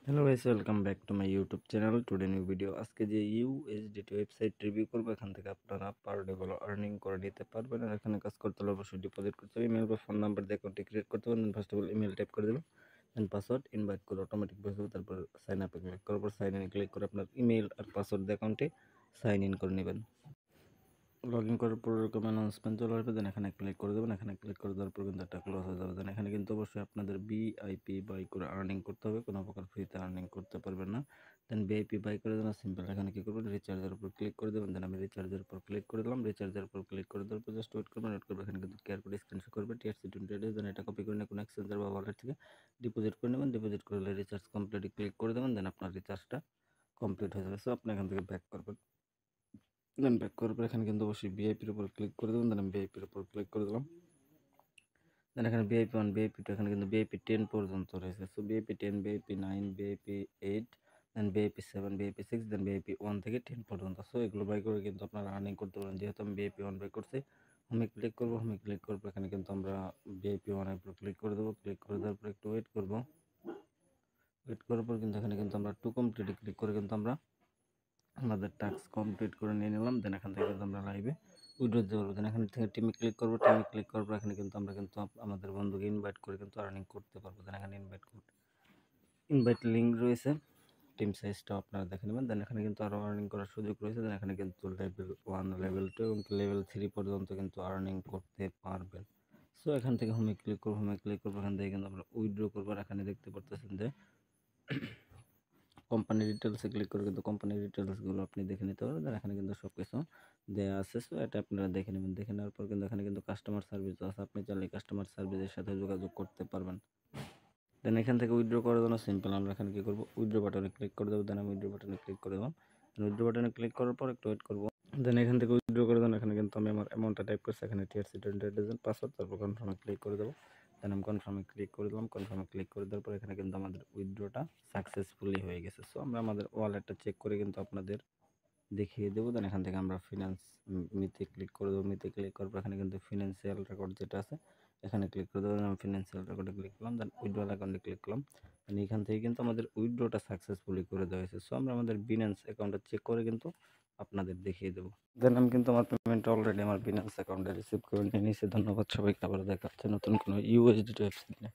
Hello guys, welcome back to my YouTube channel. Today new video. আজকে যে USDT website review করবো, এখান থেকে আপনারা পার ডে ভালো আর্নিং করে নিতে পারবেন। আর এখানে কাজ করতে হলে অবশ্যই ডিপোজিট করতে হবে। ইমেল বা ফোন নাম্বার দিয়ে অ্যাকাউন্টটি ক্রিয়েট করতে পারবেন। First of all email type করে দেবেন, দেন পাসওয়ার্ড ইনভাইট করে অটোমেটিক বসে যাবে। তারপর সাইন আপে ক্লিক করার পর সাইন ইন ক্লিক করে আপনার ইমেল আর পাসওয়ার্ড দিয়ে অ্যাকাউন্টে সাইন ইন করে নেবেন। লগ ইন করার পর এরকম অ্যানাউন্সমেন্ট চলে আসবে, দেন এখানে ক্লিক করে দেবেন। এখানে ক্লিক করে দেওয়ার পর কিন্তু একটা ক্লোজ হয়ে যাবে। দেন এখানে কিন্তু অবশ্যই আপনাদের ভিআইপি বাই করে আর্নিং করতে হবে, কোনো প্রকার ফ্রিতে আর্নিং করতে পারবেন না। দেন ভিআইপি বাই করে দেন সিম্পল এখানে কী করবেন, রিচার্জের উপর ক্লিক করে দেবেন। দেন আমি রিচার্জের উপর ক্লিক করে দিলাম। রিচার্জের উপর ক্লিক করে দেওয়ার পর জাস্ট ওয়েট করবেন। ওয়েট করবেন, এখানে কিন্তু কেয়ার করে স্ক্রিনশট করবেন TRC20 ডেজ। দেন এটা কপি করে নিয়ে কোনো এক্সচেঞ্জার বা ওয়ালেট থেকে ডিপোজিট করে নেবেন। ডিপোজিট করলে রিচার্জ কমপ্লিট ক্লিক করে দেবেন। দেন আপনার রিচার্জটা কমপ্লিট হয়ে যাবে। সো আপনি এখান থেকে ব্যাক করবেন। দেন ব্যাক করার পর এখানে কিন্তু অবশ্যই ভিআইপির উপর ক্লিক করে দেবেন। দেন আমি ভিআইপির উপর ক্লিক করে দিলাম। দেন এখানে ভিআইপি 1, ভিআইপি 2, এখানে কিন্তু ভিআইপি 10 পর্যন্ত রয়েছে। সো ভিআইপি 10, ভিআইপি 9, ভিআইপি 8, দেন ভিআইপি 7, ভিআইপি 6, দেন ভিআইপি 1 থেকে 10 পর্যন্ত। সো এগুলো বাই করে কিন্তু আপনারা আর্নিং করতে পারেন। যেহেতু আমি ভিআইপি 1 বাই করছি, হোমে ক্লিক করবো। হোমে ক্লিক করার পর এখানে কিন্তু আমরা ভিআইপি 1 এর উপর ক্লিক করে দেবো। ক্লিক করে দেওয়ার পর একটু ওয়েট করবো। ওয়েট করার পর কিন্তু এখানে কিন্তু আমরা টু কমপ্লিট ক্লিক করে কিন্তু আমরা আমাদের টাস্ক কমপ্লিট করে নিয়ে নিলাম। দেন এখান থেকে কিন্তু আমরা লাইভে উইড্রো দিতে পারবো। দেন এখান থেকে টিমে ক্লিক করবো। টিমে ক্লিক করার পর এখানে কিন্তু আমরা কিন্তু আমাদের বন্ধুকে ইনভাইট করে কিন্তু আর্নিং করতে পারবো। দেন এখানে ইনভাইট লিঙ্ক রয়েছে, টিম সাইজটাও আপনারা দেখে নেবেন। দেন এখানে কিন্তু আরও আর্নিং করার সুযোগ রয়েছে। দেন এখানে কিন্তু লেভেল 1, লেভেল 2 এবং লেভেল 3 পর্যন্ত কিন্তু আর্নিং করতে পারবেন। সো এখান থেকে হোমে ক্লিক করবো। হোমে ক্লিক করবো, এখান থেকে কিন্তু আমরা উইড্রো করবো। আর এখানে দেখতে পারতেছেন যে কোম্পানি ডিটেলসে ক্লিক করে কিন্তু কোম্পানি ডিটেলসগুলো আপনি দেখে নিতে পারবেন। আর এখানে কিন্তু সব কিছু দেওয়া আছে। সো এটা আপনারা দেখে নেবেন। দেখে নেওয়ার পর কিন্তু এখানে কিন্তু কাস্টমার সার্ভিস আছে, আপনি চাইলে কাস্টমার সার্ভিসের সাথে যোগাযোগ করতে পারবেন। দেন এখান থেকে উইথড্র করার জন্য সিম্পল আমরা এখানে কী করবো, উইথড্র বাটনে ক্লিক করে দেবো। দেন আমি উইথড্র বাটনে ক্লিক করে দেবো। উইথড্র বাটনে ক্লিক করার পর একটু ওয়েট করবো। দেন এখান থেকে উইথড্র করে দেন। এখানে কিন্তু আমি আমার অ্যামাউন্টটা টাইপ করছি, এখানে TRC20 পাসওয়ার্ড, তারপর কনফার্মে ক্লিক করে দেবো। দেন আমি কনফার্মে ক্লিক করে দিলাম। কনফার্মে ক্লিক করে দেওয়ার পর এখানে কিন্তু আমাদের উইথড্রটা সাকসেসফুলি হয়ে গেছে। সো আমরা আমাদের ওয়ালেটটা চেক করে কিন্তু আপনাদের দেখিয়ে দেবো। দেন এখান থেকে আমরা মিতে ক্লিক করে দেবো। মিতে ক্লিক করার পর এখানে কিন্তু ফিনান্সিয়াল রেকর্ড যেটা আছে এখানে ক্লিক করে দেবো। আমি ফিনান্সিয়াল রেকর্ডে ক্লিক করলাম। দেন উইথড্রল অ্যাকাউন্টে ক্লিক করলাম। দেন এখান থেকে কিন্তু আমাদের উইথড্রটা সাকসেসফুলি করে দেওয়া হয়েছে। সো আমরা আমাদের বিনান্স অ্যাকাউন্টটা চেক করে কিন্তু আপনাদের দেখিয়ে দেবো। দেন আমি কিন্তু আমার পেমেন্ট অলরেডি আমার বিনান্স অ্যাকাউন্টে রিসিভ করে নিয়ে নিয়েছি। ধন্যবাদ সবাইকে। আবার দেখা হচ্ছে নতুন কোনো ইউএসডিটি ওয়েবসাইটে।